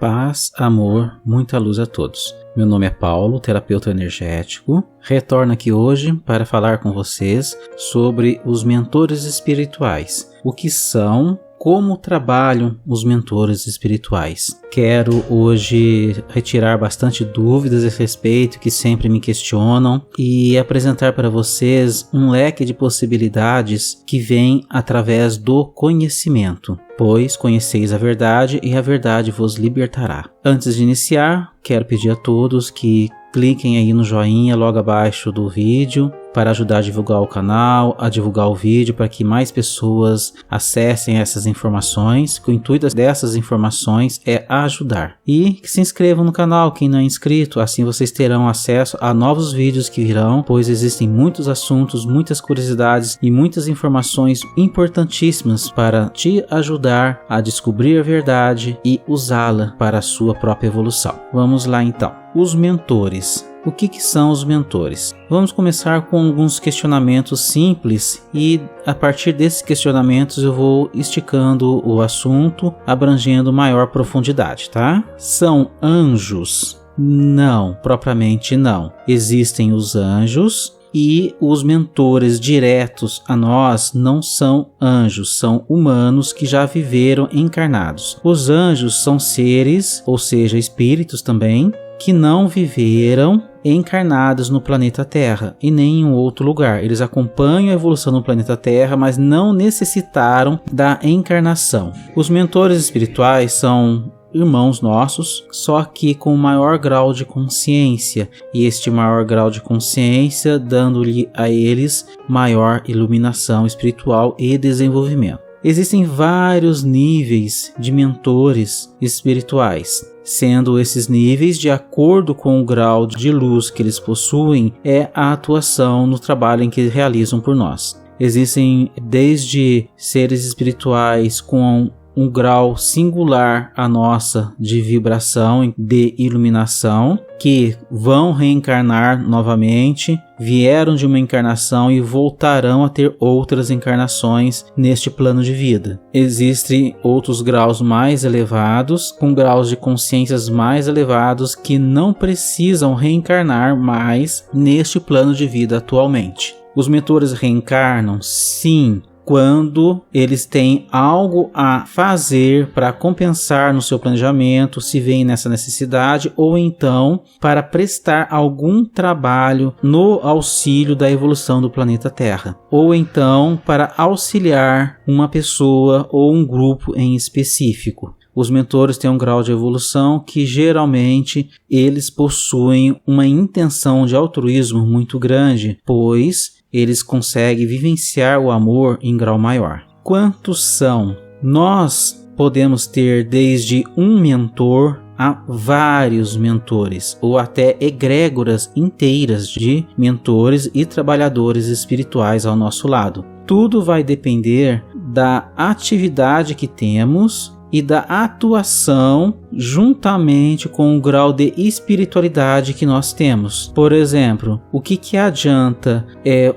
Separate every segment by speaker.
Speaker 1: Paz, amor, muita luz a todos. Meu nome é Paulo, terapeuta energético. Retorno aqui hoje para falar com vocês sobre os mentores espirituais. O que são, como trabalham os mentores espirituais. Quero hoje retirar bastante dúvidas a esse respeito que sempre me questionam e apresentar para vocês um leque de possibilidades que vem através do conhecimento. Pois conheceis a verdade e a verdade vos libertará. Antes de iniciar, quero pedir a todos que cliquem aí no joinha logo abaixo do vídeo para ajudar a divulgar o canal, a divulgar o vídeo para que mais pessoas acessem essas informações. O intuito dessas informações é ajudar. E que se inscrevam no canal, quem não é inscrito, assim vocês terão acesso a novos vídeos que virão, pois existem muitos assuntos, muitas curiosidades e muitas informações importantíssimas para te ajudar a descobrir a verdade e usá-la para a sua própria evolução. Vamos lá então. Os mentores. O que são os mentores? Vamos começar com alguns questionamentos simples e a partir desses questionamentos eu vou esticando o assunto, abrangendo maior profundidade, tá? São anjos? Não, propriamente não. Existem os anjos e os mentores diretos a nós não são anjos, são humanos que já viveram encarnados. Os anjos são seres, ou seja, espíritos também, que não viveram encarnados no planeta Terra e nem em outro lugar. Eles acompanham a evolução no planeta Terra, mas não necessitaram da encarnação. Os mentores espirituais são irmãos nossos, só que com maior grau de consciência, e este maior grau de consciência dando-lhe a eles maior iluminação espiritual e desenvolvimento. Existem vários níveis de mentores espirituais, sendo esses níveis, de acordo com o grau de luz que eles possuem, é a atuação no trabalho em que realizam por nós. Existem desde seres espirituais com um grau singular a nossa de vibração, de iluminação, que vão reencarnar novamente, vieram de uma encarnação e voltarão a ter outras encarnações neste plano de vida. Existem outros graus mais elevados, com graus de consciências mais elevados, que não precisam reencarnar mais neste plano de vida atualmente. Os mentores reencarnam? Sim, quando eles têm algo a fazer para compensar no seu planejamento, se veem nessa necessidade, ou então para prestar algum trabalho no auxílio da evolução do planeta Terra, ou então para auxiliar uma pessoa ou um grupo em específico. Os mentores têm um grau de evolução que geralmente eles possuem uma intenção de altruísmo muito grande, pois eles conseguem vivenciar o amor em grau maior. Quantos são? Nós podemos ter desde um mentor a vários mentores, ou até egrégoras inteiras de mentores e trabalhadores espirituais ao nosso lado. Tudo vai depender da atividade que temos e da atuação juntamente com o grau de espiritualidade que nós temos. Por exemplo, o que adianta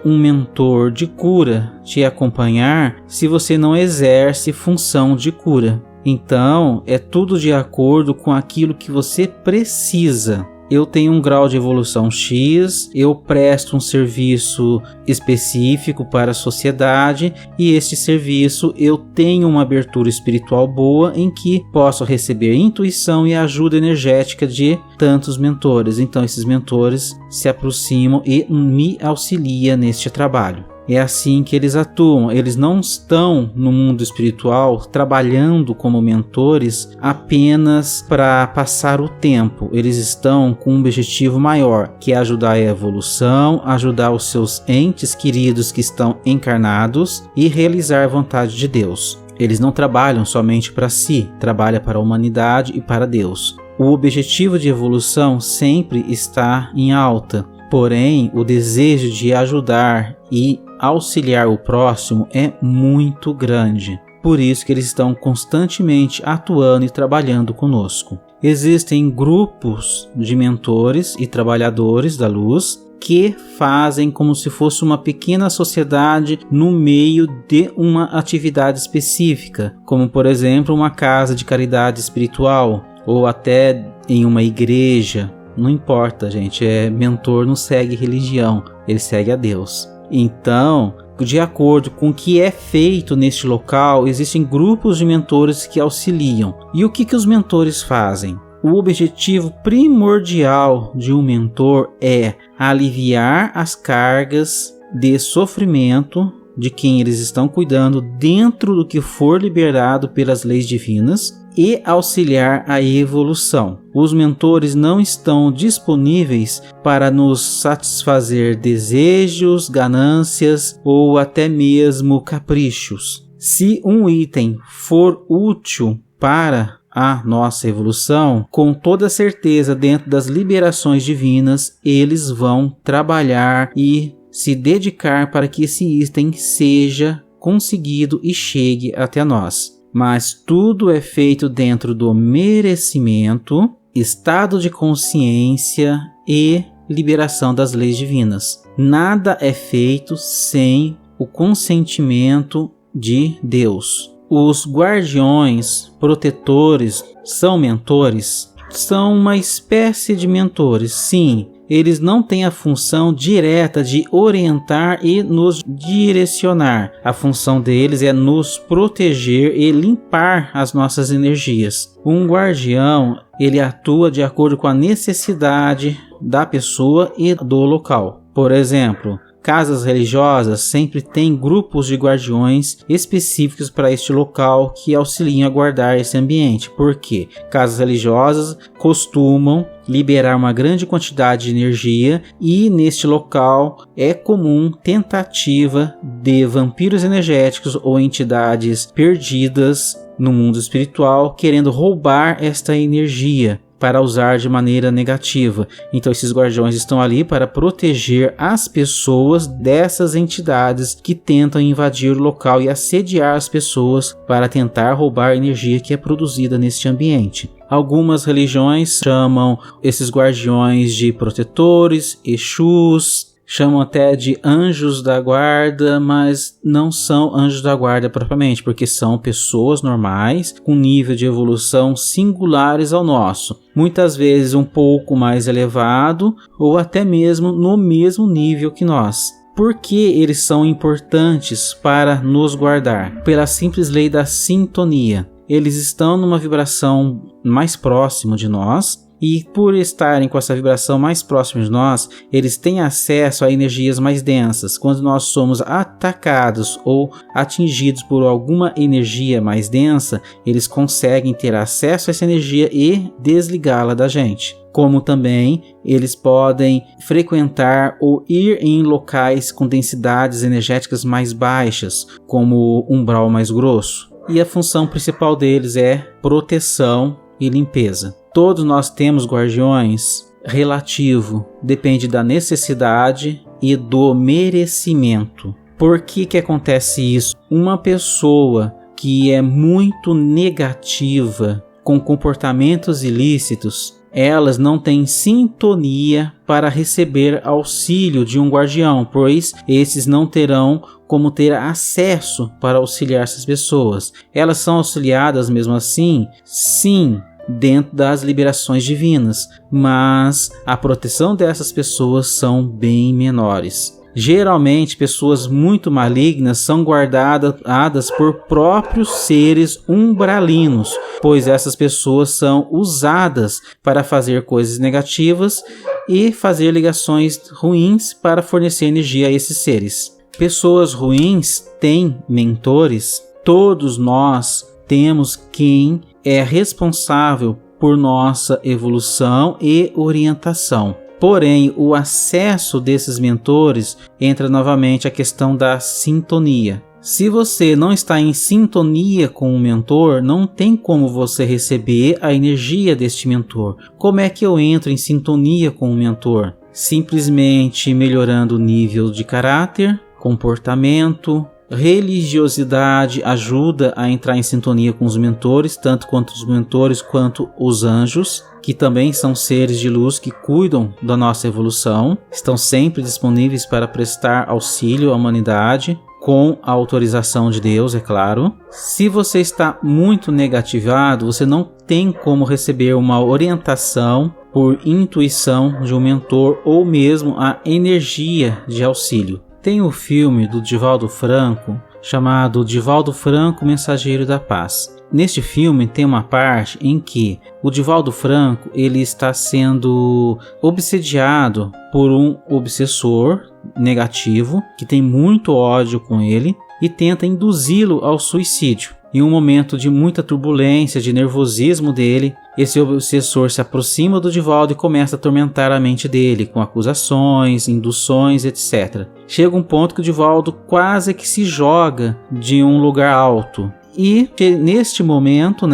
Speaker 1: um mentor de cura te acompanhar se você não exerce função de cura? Então, é tudo de acordo com aquilo que você precisa. Eu tenho um grau de evolução X, eu presto um serviço específico para a sociedade e este serviço eu tenho uma abertura espiritual boa em que posso receber intuição e ajuda energética de tantos mentores. Então esses mentores se aproximam e me auxiliam neste trabalho. É assim que eles atuam. Eles não estão no mundo espiritual trabalhando como mentores apenas para passar o tempo. Eles estão com um objetivo maior, que é ajudar a evolução, ajudar os seus entes queridos que estão encarnados e realizar a vontade de Deus. Eles não trabalham somente para si, trabalham para a humanidade e para Deus. O objetivo de evolução sempre está em alta, porém o desejo de ajudar e auxiliar o próximo é muito grande. Por isso que eles estão constantemente atuando e trabalhando conosco. Existem grupos de mentores e trabalhadores da luz que fazem como se fosse uma pequena sociedade no meio de uma atividade específica, como por exemplo uma casa de caridade espiritual, ou até em uma igreja. Não importa, gente, mentor não segue religião, ele segue a Deus. Então, de acordo com o que é feito neste local, existem grupos de mentores que auxiliam. E o que os mentores fazem? O objetivo primordial de um mentor é aliviar as cargas de sofrimento de quem eles estão cuidando dentro do que for liberado pelas leis divinas e auxiliar a evolução. Os mentores não estão disponíveis para nos satisfazer desejos, ganâncias ou até mesmo caprichos. Se um item for útil para a nossa evolução, com toda certeza, dentro das liberações divinas, eles vão trabalhar e se dedicar para que esse item seja conseguido e chegue até nós. Mas tudo é feito dentro do merecimento, estado de consciência e liberação das leis divinas. Nada é feito sem o consentimento de Deus. Os guardiões, protetores, são mentores? São uma espécie de mentores, sim. Eles não têm a função direta de orientar e nos direcionar. A função deles é nos proteger e limpar as nossas energias. Um guardião, ele atua de acordo com a necessidade da pessoa e do local. Por exemplo, casas religiosas sempre têm grupos de guardiões específicos para este local que auxiliam a guardar esse ambiente. Por quê? Casas religiosas costumam liberar uma grande quantidade de energia e neste local é comum tentativa de vampiros energéticos ou entidades perdidas no mundo espiritual querendo roubar esta energia para usar de maneira negativa. Então esses guardiões estão ali para proteger as pessoas dessas entidades que tentam invadir o local e assediar as pessoas para tentar roubar a energia que é produzida neste ambiente. Algumas religiões chamam esses guardiões de protetores, Exus, chamam até de anjos da guarda, mas não são anjos da guarda propriamente, porque são pessoas normais com nível de evolução singulares ao nosso, muitas vezes um pouco mais elevado ou até mesmo no mesmo nível que nós. Por que eles são importantes para nos guardar? Pela simples lei da sintonia. Eles estão numa vibração mais próxima de nós e por estarem com essa vibração mais próxima de nós, eles têm acesso a energias mais densas. Quando nós somos atacados ou atingidos por alguma energia mais densa, eles conseguem ter acesso a essa energia e desligá-la da gente. Como também eles podem frequentar ou ir em locais com densidades energéticas mais baixas, como umbral mais grosso. E a função principal deles é proteção e limpeza. Todos nós temos guardiões relativo, depende da necessidade e do merecimento. Por que acontece isso? Uma pessoa que é muito negativa, com comportamentos ilícitos, elas não têm sintonia para receber auxílio de um guardião, pois esses não terão como ter acesso para auxiliar essas pessoas. Elas são auxiliadas mesmo assim? Sim, dentro das liberações divinas, mas a proteção dessas pessoas são bem menores. Geralmente, pessoas muito malignas são guardadas por próprios seres umbralinos, pois essas pessoas são usadas para fazer coisas negativas e fazer ligações ruins para fornecer energia a esses seres. Pessoas ruins têm mentores. Todos nós temos quem é responsável por nossa evolução e orientação. Porém, o acesso desses mentores entra novamente a questão da sintonia. Se você não está em sintonia com o mentor, não tem como você receber a energia deste mentor. Como é que eu entro em sintonia com o mentor? Simplesmente melhorando o nível de caráter, comportamento, religiosidade ajuda a entrar em sintonia com os mentores, tanto quanto os mentores quanto os anjos, que também são seres de luz que cuidam da nossa evolução, estão sempre disponíveis para prestar auxílio à humanidade. com a autorização de Deus, é claro. Se você está muito negativado, você não tem como receber uma orientação por intuição de um mentor ou mesmo a energia de auxílio. Tem o filme do Divaldo Franco chamado Divaldo Franco, Mensageiro da Paz. Neste filme tem uma parte em que o Divaldo Franco ele está sendo obsediado por um obsessor negativo que tem muito ódio com ele e tenta induzi-lo ao suicídio. Em um momento de muita turbulência, de nervosismo dele, esse obsessor se aproxima do Divaldo e começa a atormentar a mente dele com acusações, induções, etc. Chega um ponto que o Divaldo quase que se joga de um lugar alto. E neste momento,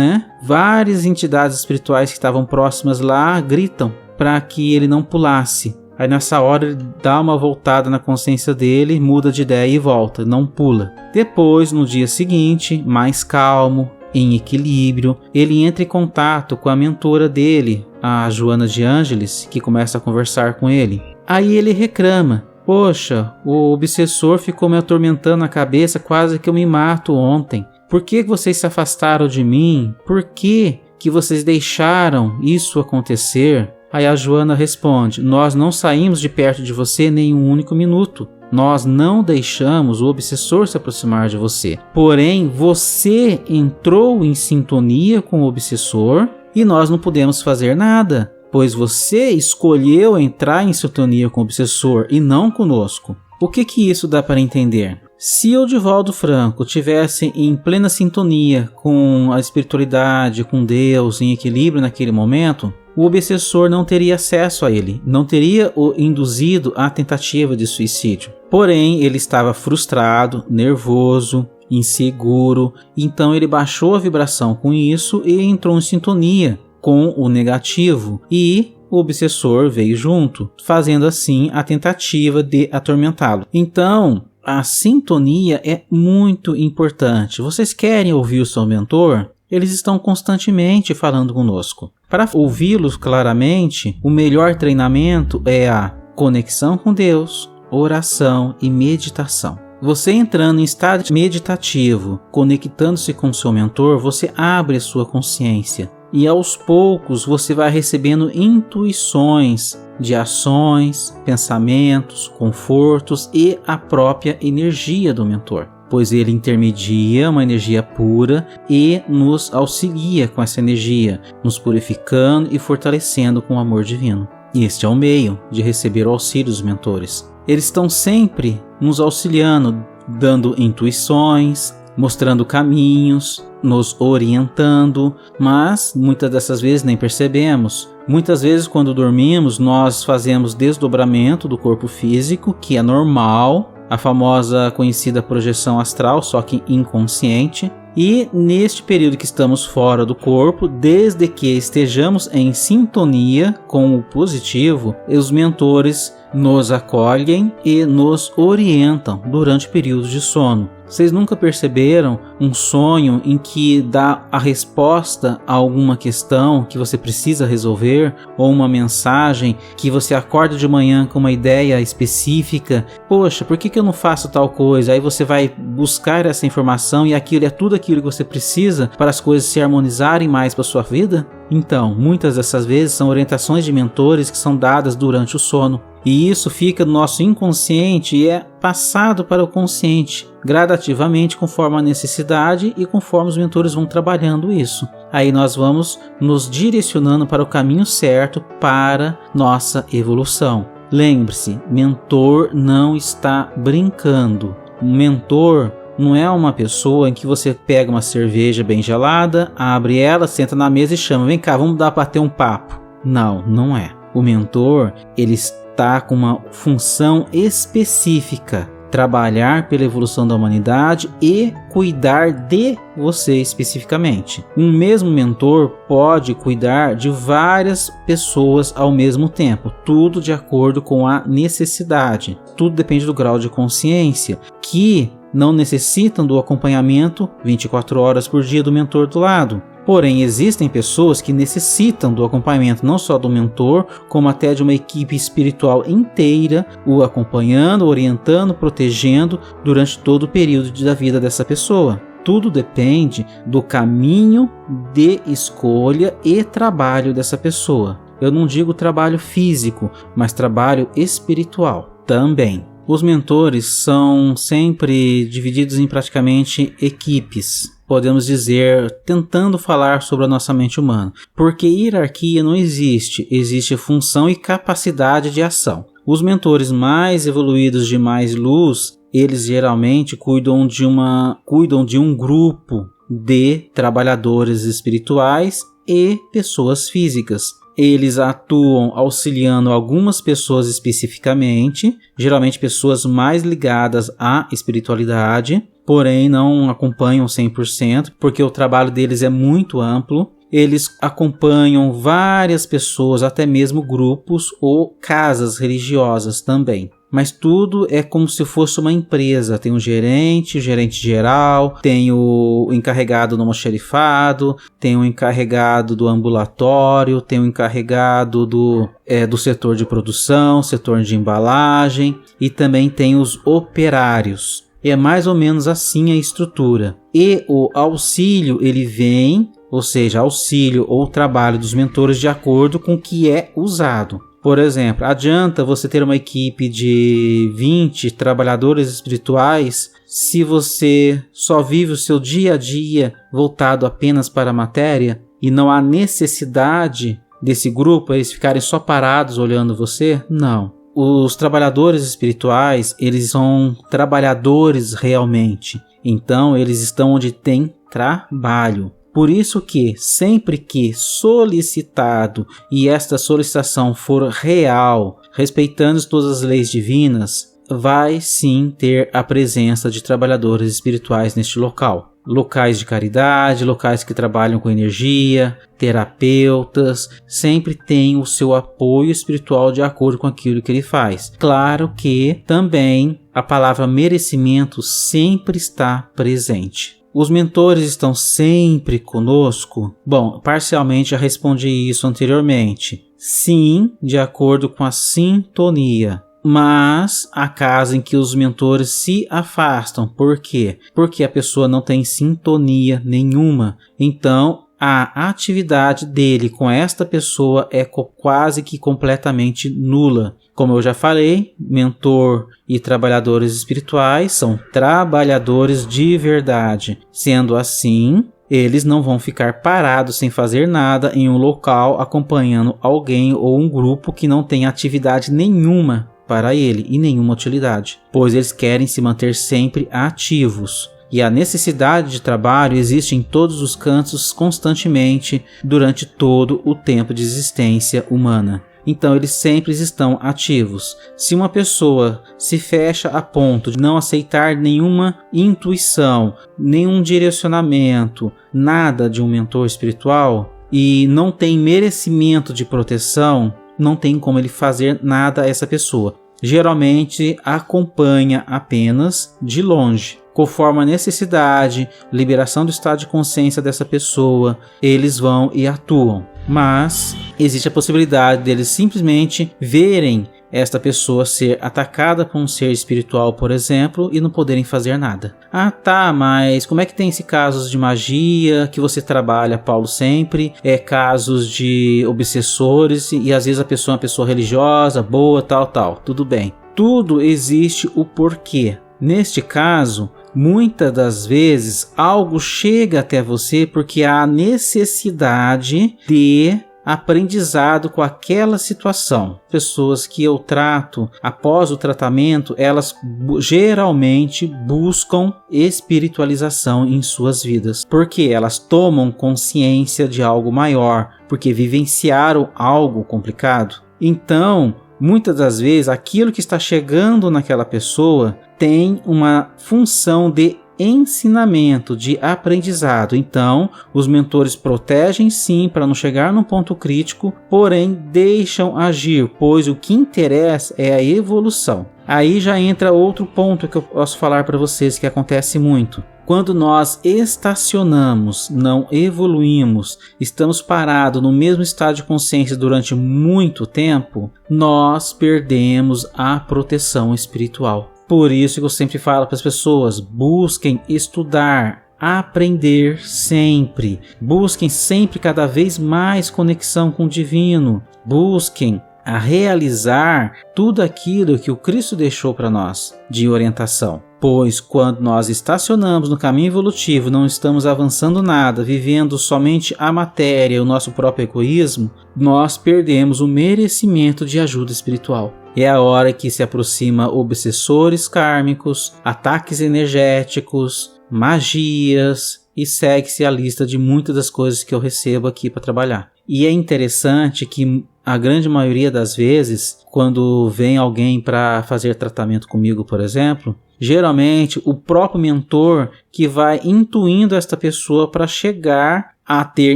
Speaker 1: várias entidades espirituais que estavam próximas lá gritam para que ele não pulasse. Aí nessa hora ele dá uma voltada na consciência dele, muda de ideia e volta, não pula. Depois, no dia seguinte, mais calmo, em equilíbrio, ele entra em contato com a mentora dele, a Joana de Ângeles, que começa a conversar com ele. Aí ele reclama: poxa, o obsessor ficou me atormentando a cabeça, quase que eu me mato ontem. Por que vocês se afastaram de mim? Por que vocês deixaram isso acontecer? Aí a Joana responde: nós não saímos de perto de você nem um único minuto. Nós não deixamos o obsessor se aproximar de você. Porém, você entrou em sintonia com o obsessor e nós não pudemos fazer nada, pois você escolheu entrar em sintonia com o obsessor e não conosco. O que isso dá para entender? Se o Divaldo Franco tivesse em plena sintonia com a espiritualidade, com Deus, em equilíbrio naquele momento, o obsessor não teria acesso a ele, não teria o induzido à tentativa de suicídio. Porém, ele estava frustrado, nervoso, inseguro, então ele baixou a vibração com isso e entrou em sintonia com o negativo e o obsessor veio junto, fazendo assim a tentativa de atormentá-lo. Então, a sintonia é muito importante. Vocês querem ouvir o seu mentor? Eles estão constantemente falando conosco. Para ouvi-los claramente, o melhor treinamento é a conexão com Deus, oração e meditação. Você entrando em estado meditativo, conectando-se com o seu mentor, você abre a sua consciência. E aos poucos você vai recebendo intuições de ações, pensamentos, confortos e a própria energia do mentor, pois ele intermedia uma energia pura e nos auxilia com essa energia, nos purificando e fortalecendo com o amor divino. E este é o meio de receber o auxílio dos mentores. Eles estão sempre nos auxiliando, dando intuições, mostrando caminhos, nos orientando, mas muitas dessas vezes nem percebemos. Muitas vezes quando dormimos nós fazemos desdobramento do corpo físico, que é normal, a famosa conhecida projeção astral, só que inconsciente. E neste período que estamos fora do corpo, desde que estejamos em sintonia com o positivo, os mentores nos acolhem e nos orientam durante períodos de sono. Vocês nunca perceberam um sonho em que dá a resposta a alguma questão que você precisa resolver, ou uma mensagem que você acorda de manhã com uma ideia específica? Poxa, por que eu não faço tal coisa? Aí você vai buscar essa informação e aquilo é tudo aquilo que você precisa para as coisas se harmonizarem mais para a sua vida? Então, muitas dessas vezes são orientações de mentores que são dadas durante o sono. E isso fica no nosso inconsciente e é passado para o consciente, gradativamente conforme a necessidade e conforme os mentores vão trabalhando isso. Aí nós vamos nos direcionando para o caminho certo para nossa evolução. Lembre-se, mentor não está brincando. Um mentor não é uma pessoa em que você pega uma cerveja bem gelada, abre ela, senta na mesa e chama: vem cá, vamos dar para ter um papo. Não, não é. O mentor, ele está com uma função específica: trabalhar pela evolução da humanidade e cuidar de você especificamente. Um mesmo mentor pode cuidar de várias pessoas ao mesmo tempo, tudo de acordo com a necessidade. Tudo depende do grau de consciência, que não necessitam do acompanhamento 24 horas por dia do mentor do lado. Porém, existem pessoas que necessitam do acompanhamento não só do mentor, como até de uma equipe espiritual inteira, o acompanhando, orientando, protegendo durante todo o período da vida dessa pessoa. Tudo depende do caminho de escolha e trabalho dessa pessoa. Eu não digo trabalho físico, mas trabalho espiritual também. Os mentores são sempre divididos em praticamente equipes, podemos dizer, tentando falar sobre a nossa mente humana. Porque hierarquia não existe, existe função e capacidade de ação. Os mentores mais evoluídos de mais luz, eles geralmente cuidam de um grupo de trabalhadores espirituais e pessoas físicas. Eles atuam auxiliando algumas pessoas especificamente, geralmente pessoas mais ligadas à espiritualidade, porém não acompanham 100%, porque o trabalho deles é muito amplo. Eles acompanham várias pessoas, até mesmo grupos ou casas religiosas também. Mas tudo é como se fosse uma empresa. Tem o gerente geral, tem o encarregado do almoxarifado, tem o encarregado do ambulatório, tem o encarregado do setor de produção, setor de embalagem, e também tem os operários. É mais ou menos assim a estrutura. E o auxílio, ele vem, ou seja, auxílio ou trabalho dos mentores de acordo com o que é usado. Por exemplo, adianta você ter uma equipe de 20 trabalhadores espirituais se você só vive o seu dia a dia voltado apenas para a matéria e não há necessidade desse grupo, eles ficarem só parados olhando você? Não. Os trabalhadores espirituais, eles são trabalhadores realmente. Então, eles estão onde tem trabalho. Por isso que, sempre que solicitado e esta solicitação for real, respeitando todas as leis divinas, vai sim ter a presença de trabalhadores espirituais neste local. Locais de caridade, locais que trabalham com energia, terapeutas, sempre tem o seu apoio espiritual de acordo com aquilo que ele faz. Claro que também a palavra merecimento sempre está presente. Os mentores estão sempre conosco? Bom, parcialmente já respondi isso anteriormente. Sim, de acordo com a sintonia. Mas há casos em que os mentores se afastam. Por quê? Porque a pessoa não tem sintonia nenhuma. Então, a atividade dele com esta pessoa é quase que completamente nula. Como eu já falei, mentor e trabalhadores espirituais são trabalhadores de verdade. Sendo assim, eles não vão ficar parados sem fazer nada em um local acompanhando alguém ou um grupo que não tem atividade nenhuma para ele e nenhuma utilidade, pois eles querem se manter sempre ativos. E a necessidade de trabalho existe em todos os cantos constantemente durante todo o tempo de existência humana. Então eles sempre estão ativos. Se uma pessoa se fecha a ponto de não aceitar nenhuma intuição, nenhum direcionamento, nada de um mentor espiritual e não tem merecimento de proteção, não tem como ele fazer nada a essa pessoa. Geralmente acompanha apenas de longe. Conforme a necessidade, liberação do estado de consciência dessa pessoa, eles vão e atuam. Mas existe a possibilidade deles simplesmente verem esta pessoa ser atacada por um ser espiritual, por exemplo, e não poderem fazer nada. Ah, tá, mas como é que tem esse casos de magia que você trabalha, Paulo, sempre? Casos de obsessores e às vezes a pessoa é uma pessoa religiosa, boa, tal. Tudo bem. Tudo existe o porquê. Neste caso, muitas das vezes algo chega até você porque há necessidade de aprendizado com aquela situação. Pessoas que eu trato após o tratamento, elas geralmente buscam espiritualização em suas vidas, porque elas tomam consciência de algo maior, porque vivenciaram algo complicado. Então, muitas das vezes, aquilo que está chegando naquela pessoa tem uma função de ensinamento, de aprendizado. Então, os mentores protegem sim para não chegar num ponto crítico, porém deixam agir, pois o que interessa é a evolução. Aí já entra outro ponto que eu posso falar para vocês que acontece muito. Quando nós estacionamos, não evoluímos, estamos parados no mesmo estado de consciência durante muito tempo, nós perdemos a proteção espiritual. Por isso que eu sempre falo para as pessoas, busquem estudar, aprender sempre. Busquem sempre cada vez mais conexão com o divino. Busquem a realizar tudo aquilo que o Cristo deixou para nós de orientação. Pois quando nós estacionamos no caminho evolutivo, não estamos avançando nada, vivendo somente a matéria, o nosso próprio egoísmo, nós perdemos o merecimento de ajuda espiritual. É a hora que se aproxima obsessores kármicos, ataques energéticos, magias e segue-se a lista de muitas das coisas que eu recebo aqui para trabalhar. E é interessante que a grande maioria das vezes, quando vem alguém para fazer tratamento comigo, por exemplo, geralmente o próprio mentor que vai intuindo esta pessoa para chegar a ter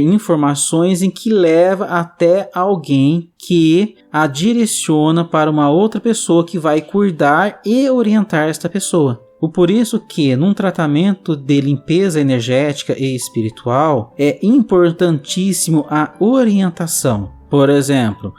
Speaker 1: informações em que leva até alguém que a direciona para uma outra pessoa que vai cuidar e orientar esta pessoa. Por isso que num tratamento de limpeza energética e espiritual é importantíssimo a orientação. Por exemplo,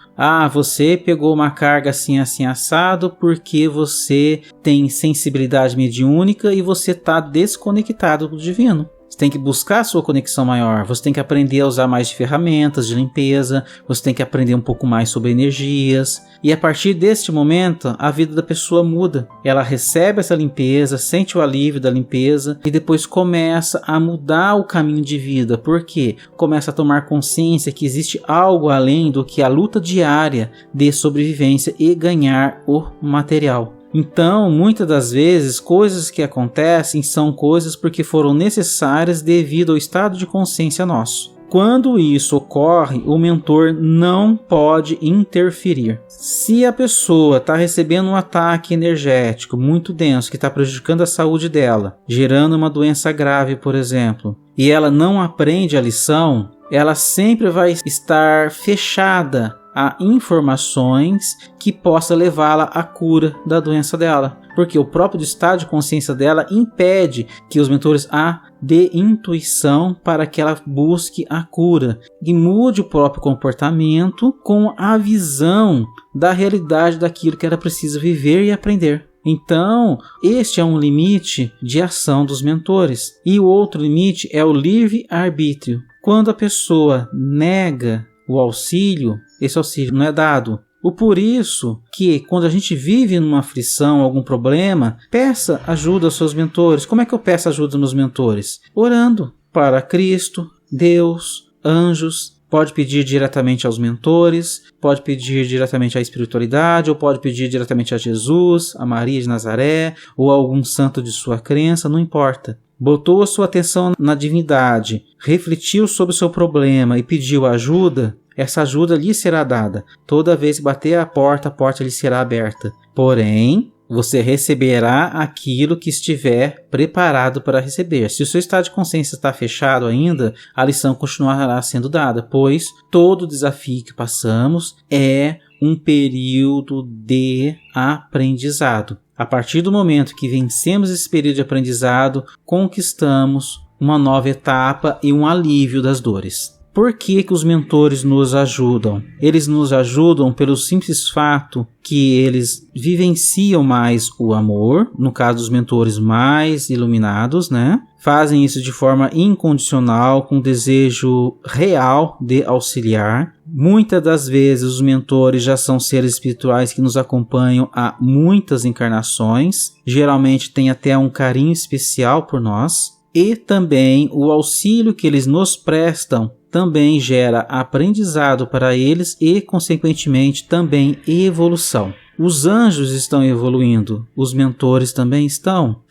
Speaker 1: você pegou uma carga assim assado porque você tem sensibilidade mediúnica e você está desconectado do divino. Você tem que buscar a sua conexão maior, você tem que aprender a usar mais de ferramentas de limpeza, você tem que aprender um pouco mais sobre energias. E a partir deste momento, a vida da pessoa muda. Ela recebe essa limpeza, sente o alívio da limpeza e depois começa a mudar o caminho de vida. Por quê? Começa a tomar consciência que existe algo além do que a luta diária de sobrevivência e ganhar o material. Então, muitas das vezes, coisas que acontecem são coisas porque foram necessárias devido ao estado de consciência nosso. Quando isso ocorre, o mentor não pode interferir. Se a pessoa está recebendo um ataque energético muito denso que está prejudicando a saúde dela, gerando uma doença grave, por exemplo, e ela não aprende a lição, ela sempre vai estar fechada a informações que possa levá-la à cura da doença dela, porque o próprio estado de consciência dela impede que os mentores a dê intuição para que ela busque a cura e mude o próprio comportamento com a visão da realidade daquilo que ela precisa viver e aprender. Então, este é um limite de ação dos mentores. E o outro limite é o livre-arbítrio. Quando a pessoa nega o auxílio, esse auxílio não é dado. Por isso que quando a gente vive numa aflição, algum problema, peça ajuda aos seus mentores. Como é que eu peço ajuda aos meus mentores? Orando para Cristo, Deus, anjos. Pode pedir diretamente aos mentores, pode pedir diretamente à espiritualidade, ou pode pedir diretamente a Jesus, a Maria de Nazaré, ou a algum santo de sua crença, não importa. Botou a sua atenção na divindade, refletiu sobre o seu problema e pediu ajuda, essa ajuda lhe será dada. Toda vez que bater a porta lhe será aberta. Porém, você receberá aquilo que estiver preparado para receber. Se o seu estado de consciência está fechado ainda, a lição continuará sendo dada, pois todo desafio que passamos é um período de aprendizado. A partir do momento que vencemos esse período de aprendizado, conquistamos uma nova etapa e um alívio das dores. Por que os mentores nos ajudam? Eles nos ajudam pelo simples fato que eles vivenciam mais o amor, no caso dos mentores mais iluminados, né? Fazem isso de forma incondicional, com desejo real de auxiliar. Muitas das vezes os mentores já são seres espirituais que nos acompanham há muitas encarnações, geralmente têm até um carinho especial por nós, e também o auxílio que eles nos prestam também gera aprendizado para eles e, consequentemente, também evolução. Os anjos estão evoluindo, os mentores também estão.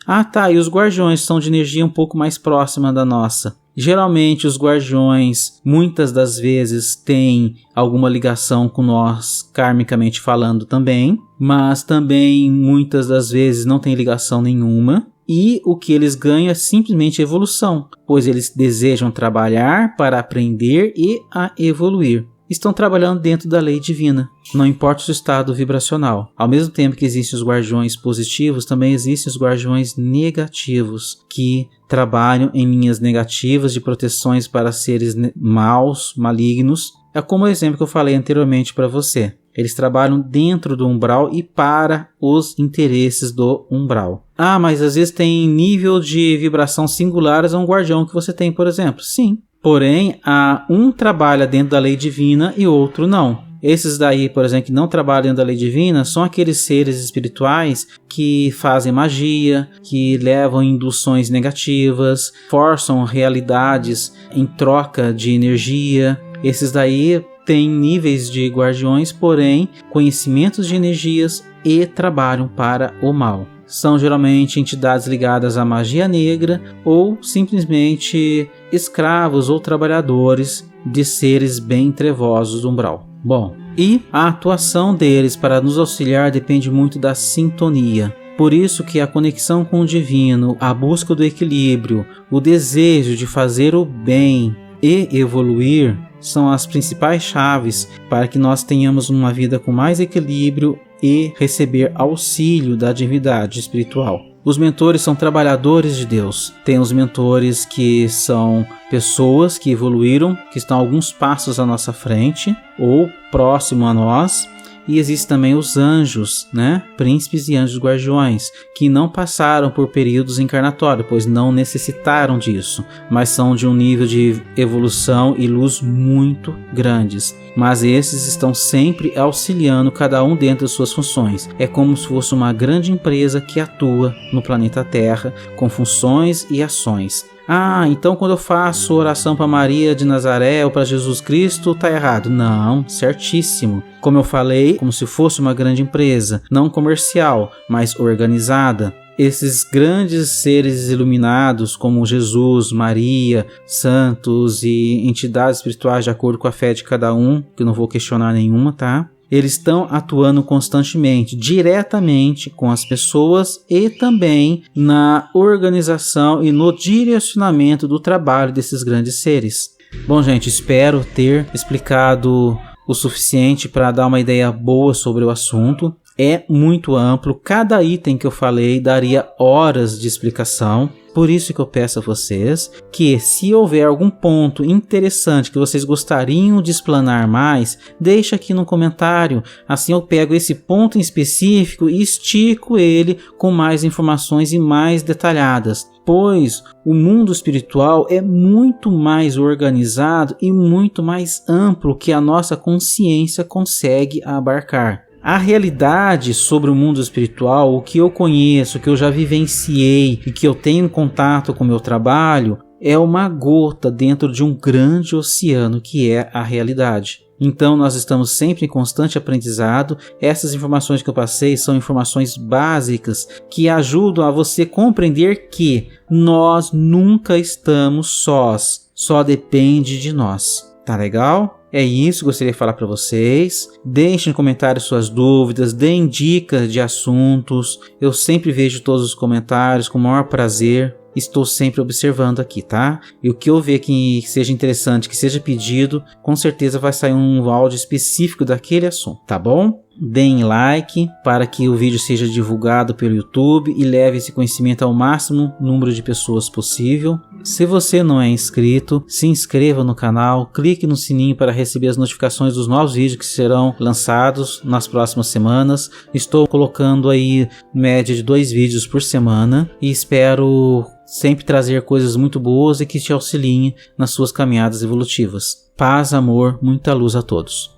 Speaker 1: E os guardiões são de energia um pouco mais próxima da nossa. Geralmente os guardiões, muitas das vezes, têm alguma ligação com nós, karmicamente falando também, mas também muitas das vezes não tem ligação nenhuma. E o que eles ganham é simplesmente evolução, pois eles desejam trabalhar para aprender e a evoluir. estão trabalhando dentro da lei divina, não importa o seu estado vibracional. Ao mesmo tempo que existem os guardiões positivos, também existem os guardiões negativos, que trabalham em linhas negativas de proteções para seres maus, malignos. É como o exemplo que eu falei anteriormente para você. Eles trabalham dentro do umbral e para os interesses do umbral. Ah, mas às vezes tem nível de vibração singulares a um guardião que você tem, por exemplo. Sim. Porém, um trabalha dentro da lei divina e outro não. Esses daí, por exemplo, que não trabalham dentro da lei divina, são aqueles seres espirituais que fazem magia, que levam induções negativas, forçam realidades em troca de energia. Esses daí têm níveis de guardiões, porém conhecimentos de energias e trabalham para o mal. São geralmente entidades ligadas à magia negra ou simplesmente escravos ou trabalhadores de seres bem trevosos do umbral. Bom, e a atuação deles para nos auxiliar depende muito da sintonia. Por isso que a conexão com o divino, a busca do equilíbrio, o desejo de fazer o bem e evoluir são as principais chaves para que nós tenhamos uma vida com mais equilíbrio e receber auxílio da divindade espiritual. Os mentores são trabalhadores de Deus. Tem os mentores que são pessoas que evoluíram, que estão alguns passos à nossa frente ou próximo a nós. E existem também os anjos, príncipes e anjos guardiões, que não passaram por períodos encarnatórios, pois não necessitaram disso, mas são de um nível de evolução e luz muito grandes. Mas esses estão sempre auxiliando cada um dentro das suas funções. É como se fosse uma grande empresa que atua no planeta Terra com funções e ações. Ah, então quando eu faço oração para Maria de Nazaré ou para Jesus Cristo, tá errado. Não, certíssimo. Como eu falei, como se fosse uma grande empresa, não comercial, mas organizada. Esses grandes seres iluminados como Jesus, Maria, santos e entidades espirituais de acordo com a fé de cada um, que eu não vou questionar nenhuma, tá? Eles estão atuando constantemente, diretamente com as pessoas e também na organização e no direcionamento do trabalho desses grandes seres. Bom, gente, espero ter explicado o suficiente para dar uma ideia boa sobre o assunto. É muito amplo, cada item que eu falei daria horas de explicação. Por isso que eu peço a vocês que, se houver algum ponto interessante que vocês gostariam de explanar mais, deixa aqui no comentário. Assim eu pego esse ponto em específico e estico ele com mais informações e mais detalhadas. Pois o mundo espiritual é muito mais organizado e muito mais amplo que a nossa consciência consegue abarcar. A realidade sobre o mundo espiritual, o que eu conheço, o que eu já vivenciei e que eu tenho em contato com o meu trabalho, é uma gota dentro de um grande oceano que é a realidade. Então nós estamos sempre em constante aprendizado. Essas informações que eu passei são informações básicas que ajudam a você compreender que nós nunca estamos sós, só depende de nós. Tá legal? É isso que eu gostaria de falar para vocês. Deixem no comentário suas dúvidas, deem dicas de assuntos. Eu sempre vejo todos os comentários com o maior prazer. Estou sempre observando aqui, tá? E o que eu ver que seja interessante, que seja pedido, com certeza vai sair um áudio específico daquele assunto, tá bom? Deem like para que o vídeo seja divulgado pelo YouTube e leve esse conhecimento ao máximo número de pessoas possível. Se você não é inscrito, se inscreva no canal, clique no sininho para receber as notificações dos novos vídeos que serão lançados nas próximas semanas. Estou colocando aí média de 2 vídeos por semana e espero sempre trazer coisas muito boas e que te auxiliem nas suas caminhadas evolutivas. Paz, amor, muita luz a todos.